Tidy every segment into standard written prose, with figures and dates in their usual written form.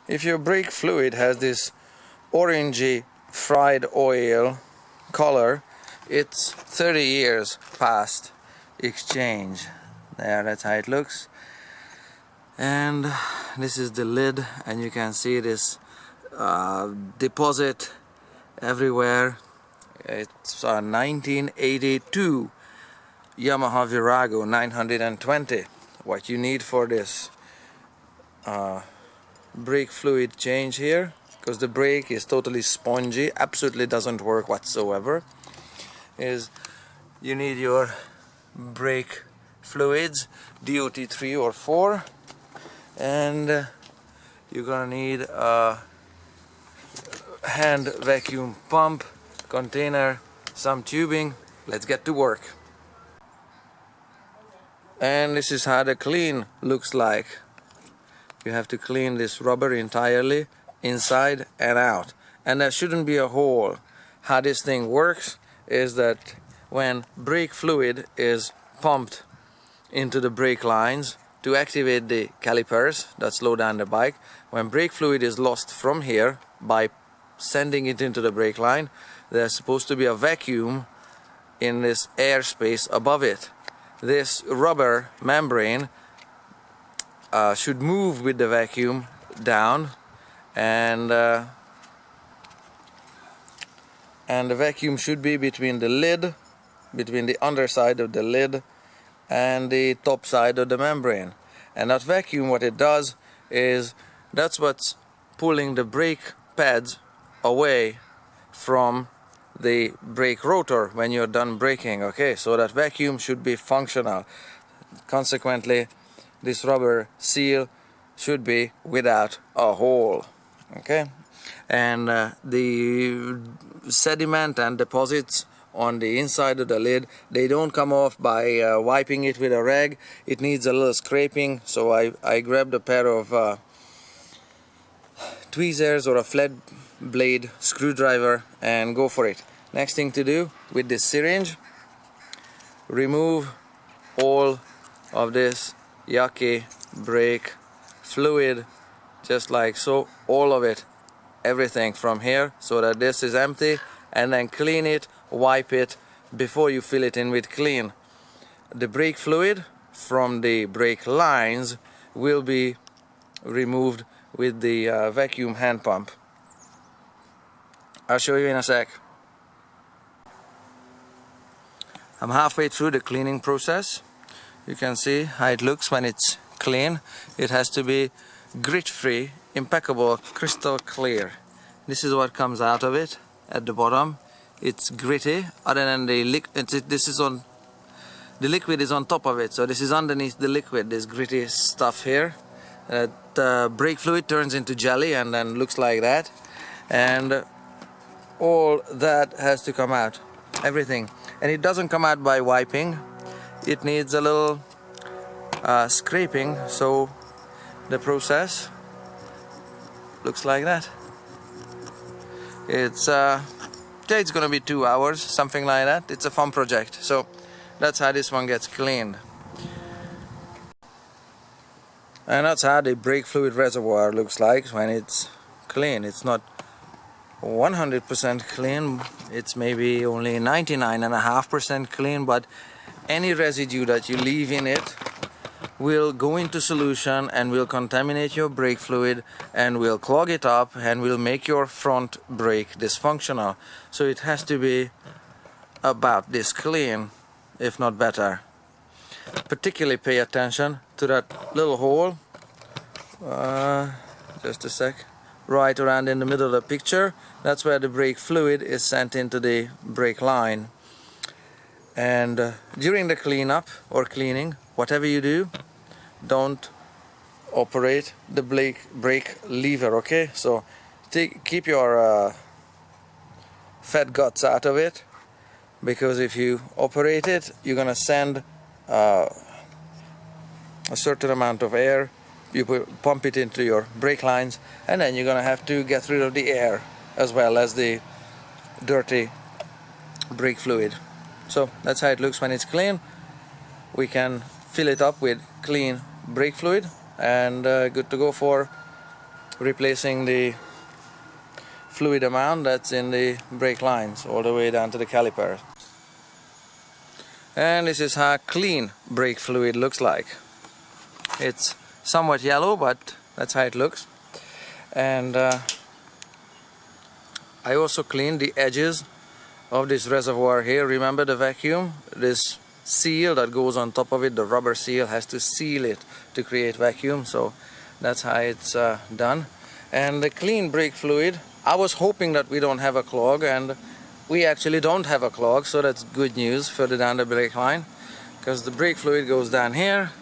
If your brake fluid has this orangey fried oil color, it's 30 years past exchange. There, that's how it looks. And this is the lid, and you can see this deposit everywhere. It's a 1982 Yamaha Virago 920. What you need for this brake fluid change here, because the brake is totally spongy, absolutely doesn't work whatsoever, is you need your brake fluids, DOT 3 or 4, and you're gonna need a hand vacuum pump, container, some tubing. Let's get to work. And this is how the clean looks like. You have to clean this rubber entirely, inside and out, and there shouldn't be a hole. How this thing works is that when brake fluid is pumped into the brake lines to activate the calipers that slow down the bike, when brake fluid is lost from here by sending it into the brake line, there's supposed to be a vacuum in this airspace above it. This rubber membrane should move with the vacuum down, and the vacuum should be between the lid, between the underside of the lid and the top side of the membrane. And that vacuum, what it does is that's what's pulling the brake pads away from the brake rotor when you're done braking. Okay, so that vacuum should be functional. Consequently, this rubber seal should be without a hole. Okay, and the sediment and deposits on the inside of the lid, they don't come off by wiping it with a rag. It needs a little scraping, so I grabbed a pair of tweezers or a flat blade screwdriver and go for it. Next thing to do with this syringe, remove all of this yucky brake fluid, just like so, all of it, everything from here, so that this is empty, and then clean it, wipe it before you fill it in with clean. The brake fluid from the brake lines will be removed with the vacuum hand pump. I'll show you in a sec. I'm halfway through the cleaning process. You can see how it looks when it's clean. It has to be grit-free, impeccable, crystal clear. This is what comes out of it at the bottom. It's gritty, other than the liquid. The liquid is on top of it, so this is underneath the liquid, this gritty stuff here. Brake fluid turns into jelly and then looks like that, and all that has to come out, everything. And it doesn't come out by wiping, it needs a little scraping, so the process looks like that. It's gonna be 2 hours, something like that. It's a fun project, so that's how this one gets cleaned. And that's how the brake fluid reservoir looks like when it's clean. It's not 100% clean, it's maybe only 99.5% clean, but any residue that you leave in it will go into solution and will contaminate your brake fluid and will clog it up and will make your front brake dysfunctional. So it has to be about this clean, if not better. Particularly pay attention to that little hole, just a sec, right around in the middle of the picture. That's where the brake fluid is sent into the brake line. And during the cleanup or cleaning, whatever you do, don't operate the brake lever, okay? So keep your fat guts out of it, because if you operate it, you're gonna send a certain amount of air. You pump it into your brake lines, and then you're gonna have to get rid of the air as well as the dirty brake fluid. So that's how it looks when it's clean. We can fill it up with clean brake fluid and good to go for replacing the fluid amount that's in the brake lines all the way down to the calipers. And this is how clean brake fluid looks like. It's somewhat yellow, but that's how it looks. And I also cleaned the edges of this reservoir here. Remember the vacuum? This seal that goes on top of it, the rubber seal, has to seal it to create vacuum, so that's how it's done. And the clean brake fluid, I was hoping that we don't have a clog, and we actually don't have a clog, so that's good news further down the brake line, because the brake fluid goes down here,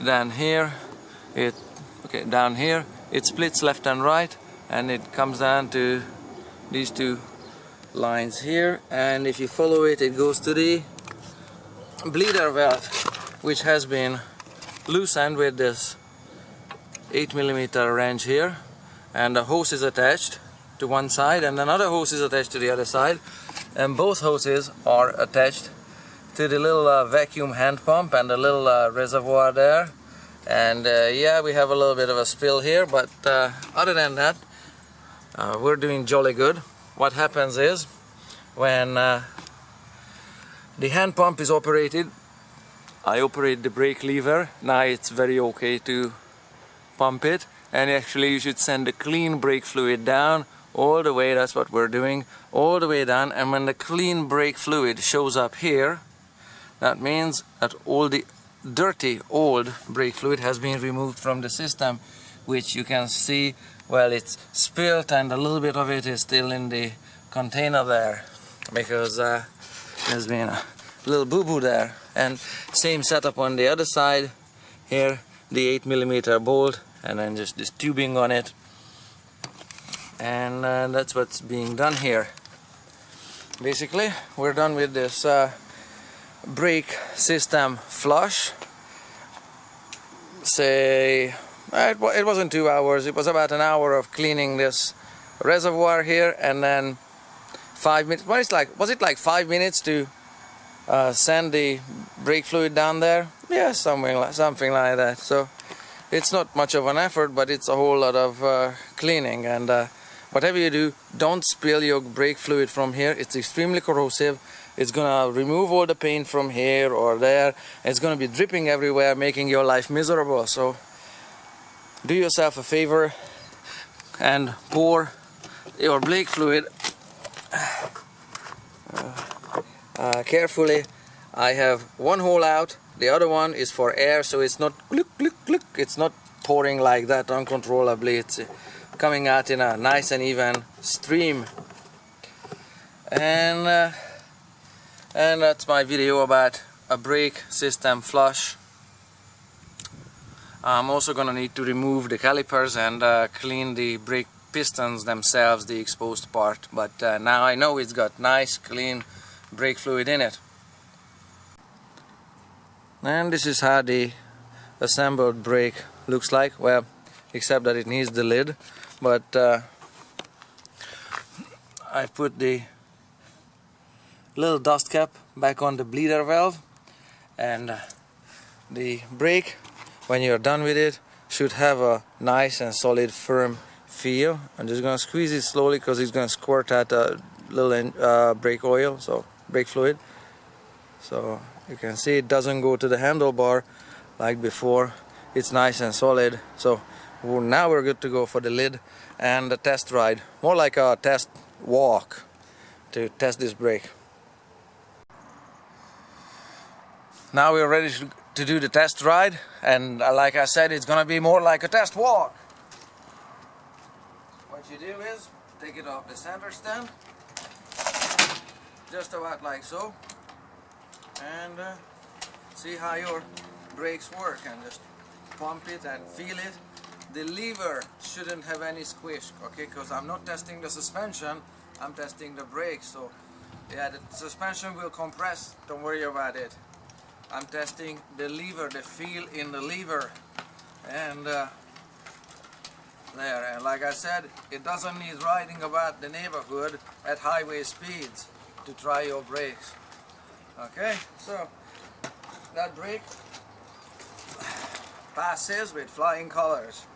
down here, down here, it splits left and right, and it comes down to these two lines here, and if you follow it, it goes to the bleeder valve, which has been loosened with this 8mm wrench here, and the hose is attached to one side and another hose is attached to the other side, and both hoses are attached to the little vacuum hand pump and the little reservoir there. And yeah, we have a little bit of a spill here, but other than that, we're doing jolly good. What happens is, when the hand pump is operated, I operate the brake lever. Now it's very okay to pump it, and actually you should send the clean brake fluid down all the way. That's what we're doing, all the way down. And when the clean brake fluid shows up here, that means that all the dirty old brake fluid has been removed from the system, which you can see, well, it's spilled and a little bit of it is still in the container there, because there's been a little boo-boo there. And same setup on the other side here, the 8mm bolt, and then just this tubing on it. And that's what's being done here. Basically, we're done with this brake system flush. Say, it wasn't 2 hours, it was about an hour of cleaning this reservoir here, and then 5 minutes. Well, was it like 5 minutes to send the brake fluid down there? Yeah, something like that. So it's not much of an effort, but it's a whole lot of cleaning. And whatever you do, don't spill your brake fluid from here. It's extremely corrosive. It's gonna remove all the paint from here or there. It's gonna be dripping everywhere, making your life miserable. So do yourself a favor and pour your brake fluid carefully. I have one hole out, the other one is for air, so it's not gluk gluk gluk. It's not pouring like that uncontrollably. It's coming out in a nice and even stream. And that's my video about a brake system flush. I'm also gonna need to remove the calipers and clean the brake pistons themselves, the exposed part. But now I know it's got nice clean brake fluid in it. And this is how the assembled brake looks like. Well, except that it needs the lid. But I put the little dust cap back on the bleeder valve, and the brake, when you're done with it, should have a nice and solid firm feel. I'm just gonna squeeze it slowly because it's gonna squirt out a little brake oil, so brake fluid. So you can see it doesn't go to the handlebar like before. It's nice and solid. So now we're good to go for the lid and the test ride, more like a test walk to test this brake. Now we're ready to do the test ride, and like I said, it's gonna be more like a test walk. What you do is take it off the center stand, just about like so, and see how your brakes work, and just pump it and feel it. The lever shouldn't have any squish, okay, because I'm not testing the suspension, I'm testing the brakes. So yeah, the suspension will compress, don't worry about it. I'm testing the lever, the feel in the lever, and there. And like I said, it doesn't need riding about the neighborhood at highway speeds to try your brakes. Okay, so that brake passes with flying colors.